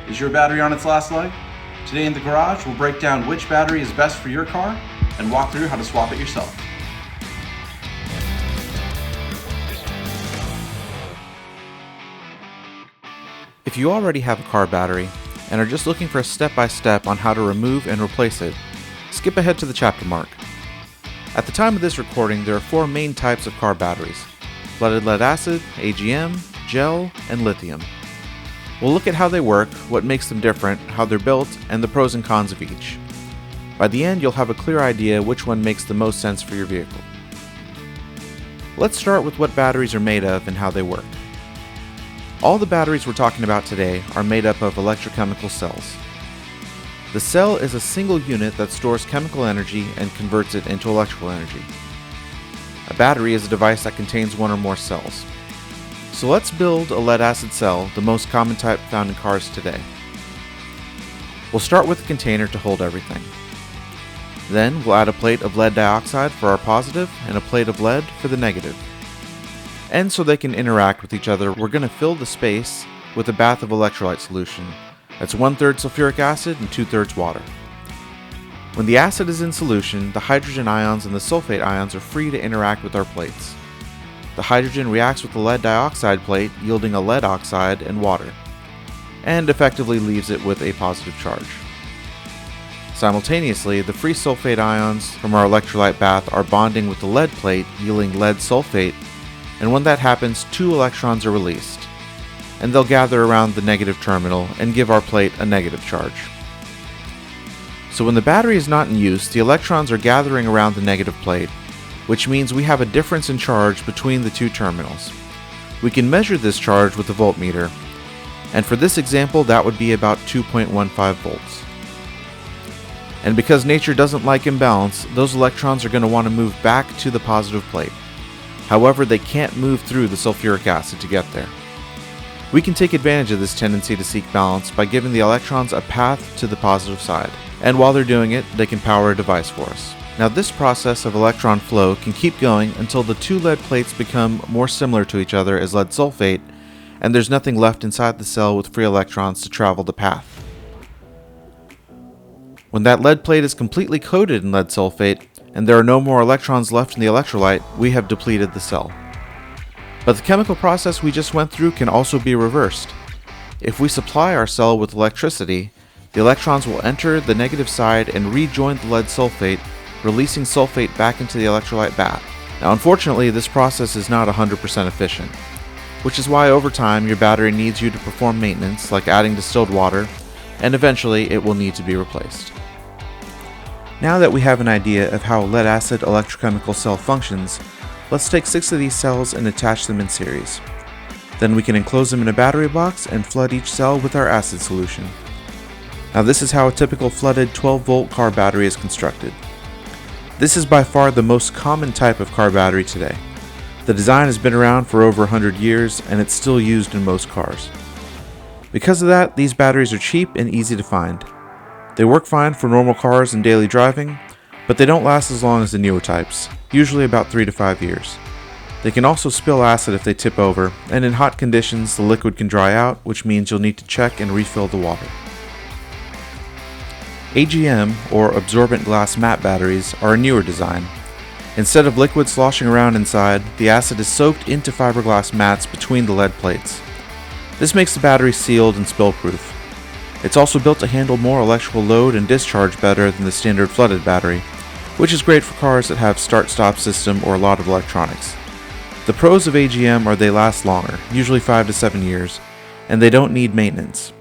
Is your battery on its last leg? Today in the garage, we'll break down which battery is best for your car and walk through how to swap it yourself. If you already have a car battery and are just looking for a step-by-step on how to remove and replace it, skip ahead to the chapter mark. At the time of this recording, there are 4 main types of car batteries: flooded lead acid, AGM, gel, and lithium. We'll look at how they work, what makes them different, how they're built, and the pros and cons of each. By the end, you'll have a clear idea which one makes the most sense for your vehicle. Let's start with what batteries are made of and how they work. All the batteries we're talking about today are made up of electrochemical cells. The cell is a single unit that stores chemical energy and converts it into electrical energy. A battery is a device that contains one or more cells. So let's build a lead-acid cell, the most common type found in cars today. We'll start with a container to hold everything. Then we'll add a plate of lead dioxide for our positive and a plate of lead for the negative. And so they can interact with each other, we're going to fill the space with a bath of electrolyte solution. That's 1/3 sulfuric acid and 2/3 water. When the acid is in solution, the hydrogen ions and the sulfate ions are free to interact with our plates. The hydrogen reacts with the lead dioxide plate, yielding a lead oxide and water, and effectively leaves it with a positive charge. Simultaneously, the free sulfate ions from our electrolyte bath are bonding with the lead plate, yielding lead sulfate, and when that happens, 2 electrons are released, and they'll gather around the negative terminal and give our plate a negative charge. So when the battery is not in use, the electrons are gathering around the negative plate, which means we have a difference in charge between the 2 terminals. We can measure this charge with a voltmeter, and for this example that would be about 2.15 volts. And because nature doesn't like imbalance, those electrons are going to want to move back to the positive plate. However, they can't move through the sulfuric acid to get there. We can take advantage of this tendency to seek balance by giving the electrons a path to the positive side, and while they're doing it, they can power a device for us. Now this process of electron flow can keep going until the 2 lead plates become more similar to each other as lead sulfate, and there's nothing left inside the cell with free electrons to travel the path. When that lead plate is completely coated in lead sulfate, and there are no more electrons left in the electrolyte, we have depleted the cell. But the chemical process we just went through can also be reversed. If we supply our cell with electricity, the electrons will enter the negative side and rejoin the lead sulfate, releasing sulfate back into the electrolyte bath. Now unfortunately, this process is not 100% efficient, which is why over time your battery needs you to perform maintenance like adding distilled water, and eventually it will need to be replaced. Now that we have an idea of how a lead-acid electrochemical cell functions, let's take 6 of these cells and attach them in series. Then we can enclose them in a battery box and flood each cell with our acid solution. Now this is how a typical flooded 12-volt car battery is constructed. This is by far the most common type of car battery today. The design has been around for over 100 years and it's still used in most cars. Because of that, these batteries are cheap and easy to find. They work fine for normal cars and daily driving, but they don't last as long as the newer types, usually about 3 to 5 years. They can also spill acid if they tip over, and in hot conditions the liquid can dry out, which means you'll need to check and refill the water. AGM, or absorbent glass mat batteries, are a newer design. Instead of liquid sloshing around inside, the acid is soaked into fiberglass mats between the lead plates. This makes the battery sealed and spill-proof. It's also built to handle more electrical load and discharge better than the standard flooded battery, which is great for cars that have start-stop system or a lot of electronics. The pros of AGM are they last longer, usually 5 to 7 years, and they don't need maintenance.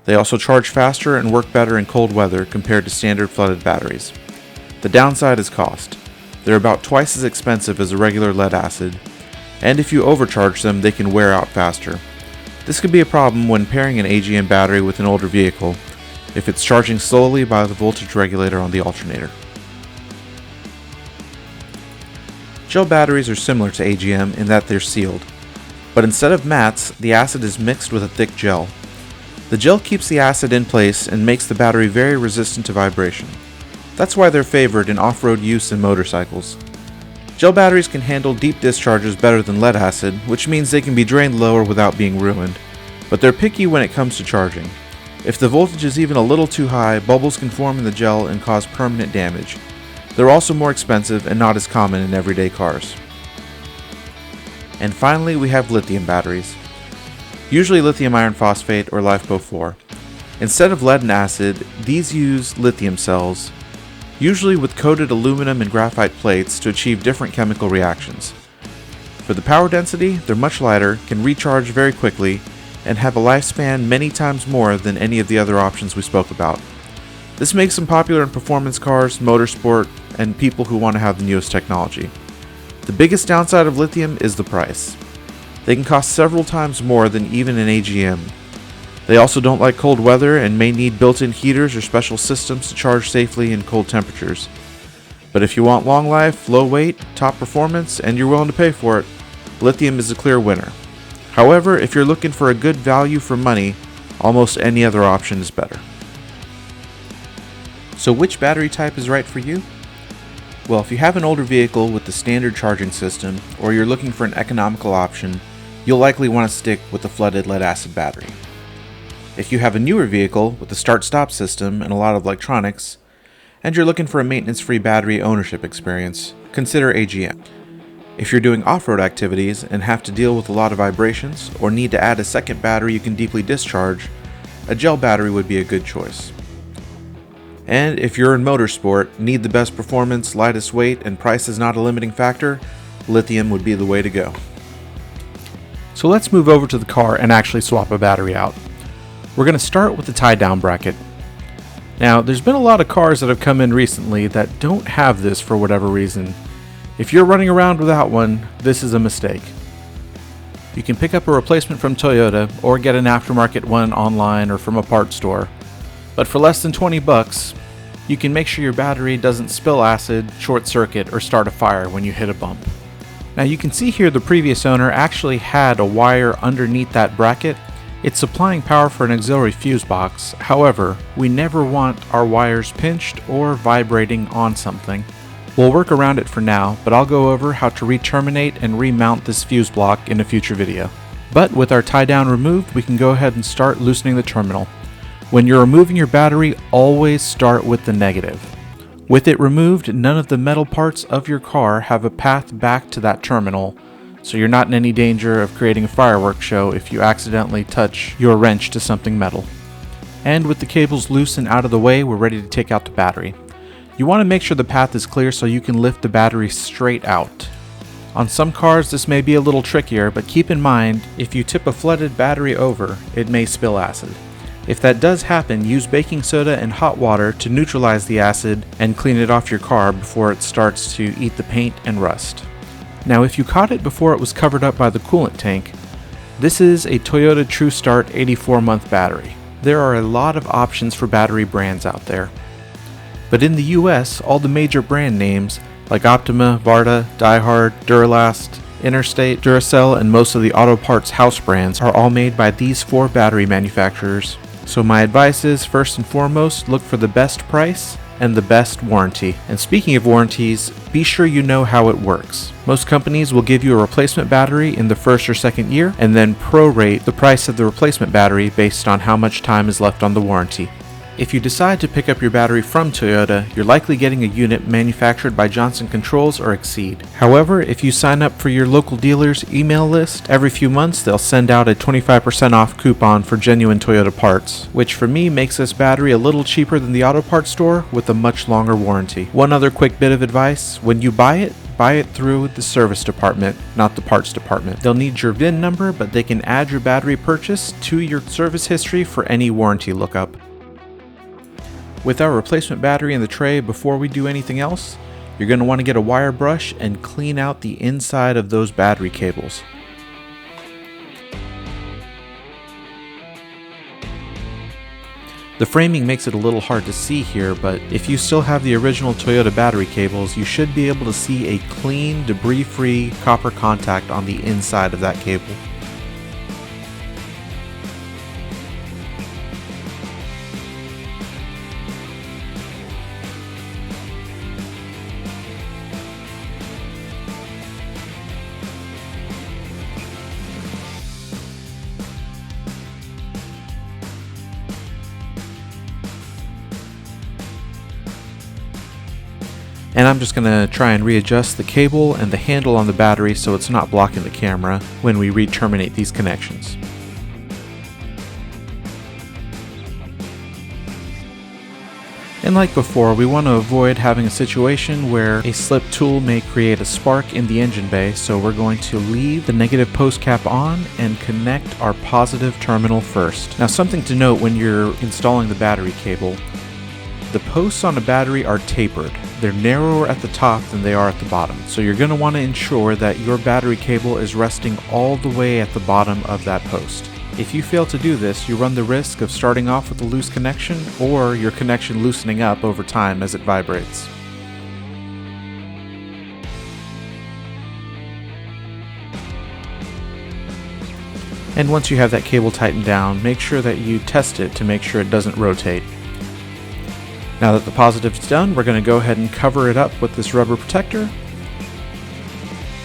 They also charge faster and work better in cold weather compared to standard flooded batteries. The downside is cost. They're about twice as expensive as a regular lead acid, and if you overcharge them, they can wear out faster. This could be a problem when pairing an AGM battery with an older vehicle, if it's charging slowly by the voltage regulator on the alternator. Gel batteries are similar to AGM in that they're sealed, but instead of mats, the acid is mixed with a thick gel. The gel keeps the acid in place and makes the battery very resistant to vibration. That's why they're favored in off-road use in motorcycles. Gel batteries can handle deep discharges better than lead acid, which means they can be drained lower without being ruined. but they're picky when it comes to charging. If the voltage is even a little too high, bubbles can form in the gel and cause permanent damage. They're also more expensive and not as common in everyday cars. And finally, we have lithium batteries. Usually lithium iron phosphate or LiFePO4. Instead of lead and acid, these use lithium cells, usually with coated aluminum and graphite plates to achieve different chemical reactions. For the power density, they're much lighter, can recharge very quickly, and have a lifespan many times more than any of the other options we spoke about. This makes them popular in performance cars, motorsport, and people who want to have the newest technology. The biggest downside of lithium is the price. They can cost several times more than even an AGM. They also don't like cold weather and may need built-in heaters or special systems to charge safely in cold temperatures. But if you want long life, low weight, top performance, and you're willing to pay for it, lithium is a clear winner. However, if you're looking for a good value for money, almost any other option is better. So which battery type is right for you? Well, if you have an older vehicle with the standard charging system, or you're looking for an economical option, you'll likely want to stick with the flooded lead-acid battery. If you have a newer vehicle with a start-stop system and a lot of electronics, and you're looking for a maintenance-free battery ownership experience, consider AGM. If you're doing off-road activities and have to deal with a lot of vibrations, or need to add a second battery you can deeply discharge, a gel battery would be a good choice. And if you're in motorsport, need the best performance, lightest weight, and price is not a limiting factor, lithium would be the way to go. So let's move over to the car and actually swap a battery out. We're going to start with the tie-down bracket. Now, there's been a lot of cars that have come in recently that don't have this for whatever reason. If you're running around without one, this is a mistake. You can pick up a replacement from Toyota or get an aftermarket one online or from a parts store. But for less than $20, you can make sure your battery doesn't spill acid, short circuit, or start a fire when you hit a bump. Now you can see here the previous owner actually had a wire underneath that bracket. It's supplying power for an auxiliary fuse box. However, we never want our wires pinched or vibrating on something. We'll work around it for now, but I'll go over how to re-terminate and remount this fuse block in a future video. But with our tie down removed, we can go ahead and start loosening the terminal. When you're removing your battery, always start with the negative. With it removed, none of the metal parts of your car have a path back to that terminal, so you're not in any danger of creating a fireworks show if you accidentally touch your wrench to something metal. And with the cables loose and out of the way, we're ready to take out the battery. You want to make sure the path is clear so you can lift the battery straight out. On some cars this may be a little trickier, but keep in mind, if you tip a flooded battery over, it may spill acid. If that does happen, use baking soda and hot water to neutralize the acid and clean it off your car before it starts to eat the paint and rust. Now if you caught it before it was covered up by the coolant tank, this is a Toyota TrueStart 84-month battery. There are a lot of options for battery brands out there. But in the US, all the major brand names like Optima, Varta, Diehard, Duralast, Interstate, Duracell, and most of the auto parts house brands are all made by these 4 battery manufacturers. So my advice is, first and foremost, look for the best price and the best warranty. And speaking of warranties, be sure you know how it works. Most companies will give you a replacement battery in the first or second year and then prorate the price of the replacement battery based on how much time is left on the warranty. If you decide to pick up your battery from Toyota, you're likely getting a unit manufactured by Johnson Controls or Exceed. However, if you sign up for your local dealer's email list, every few months they'll send out a 25% off coupon for genuine Toyota parts, which for me makes this battery a little cheaper than the auto parts store with a much longer warranty. One other quick bit of advice, when you buy it through the service department, not the parts department. They'll need your VIN number, but they can add your battery purchase to your service history for any warranty lookup. With our replacement battery in the tray, before we do anything else, you're going to want to get a wire brush and clean out the inside of those battery cables. The framing makes it a little hard to see here, but if you still have the original Toyota battery cables, you should be able to see a clean, debris-free copper contact on the inside of that cable. And I'm just going to try and readjust the cable and the handle on the battery so it's not blocking the camera when we re-terminate these connections. And like before, we want to avoid having a situation where a slip tool may create a spark in the engine bay, so we're going to leave the negative post cap on and connect our positive terminal first. Now, something to note when you're installing the battery cable, the posts on a battery are tapered. They're narrower at the top than they are at the bottom, so you're going to want to ensure that your battery cable is resting all the way at the bottom of that post. If you fail to do this, you run the risk of starting off with a loose connection or your connection loosening up over time as it vibrates. And once you have that cable tightened down, make sure that you test it to make sure it doesn't rotate. Now that the positive's done, we're going to go ahead and cover it up with this rubber protector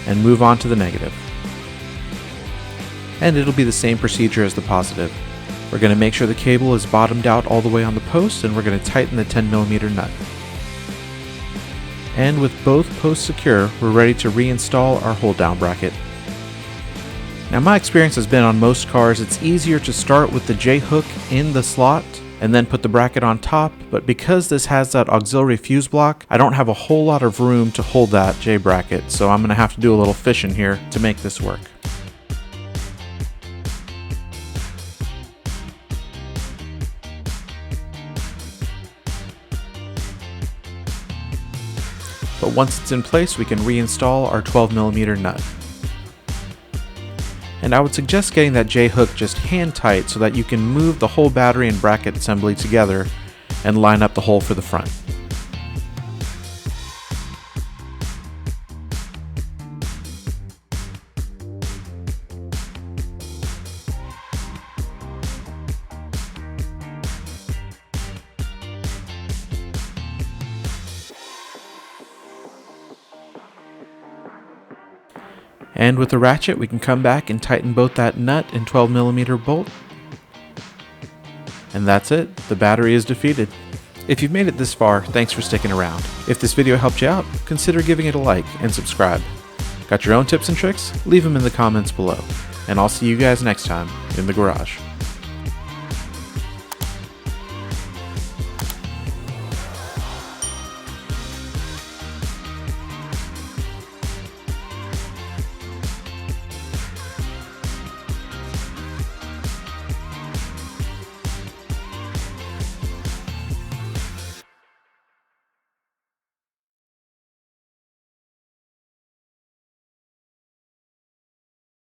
and move on to the negative. And it'll be the same procedure as the positive. We're going to make sure the cable is bottomed out all the way on the post, and we're going to tighten the 10mm nut. And with both posts secure, we're ready to reinstall our hold down bracket. Now my experience has been on most cars, it's easier to start with the J-hook in the slot and then put the bracket on top, but because this has that auxiliary fuse block, I don't have a whole lot of room to hold that J-bracket, so I'm going to have to do a little fishing here to make this work. But once it's in place, we can reinstall our 12mm nut. And I would suggest getting that J-hook just hand tight so that you can move the whole battery and bracket assembly together and line up the hole for the front. And with the ratchet, we can come back and tighten both that nut and 12mm bolt. And that's it. The battery is defeated. If you've made it this far, thanks for sticking around. If this video helped you out, consider giving it a like and subscribe. Got your own tips and tricks? Leave them in the comments below. And I'll see you guys next time in the garage.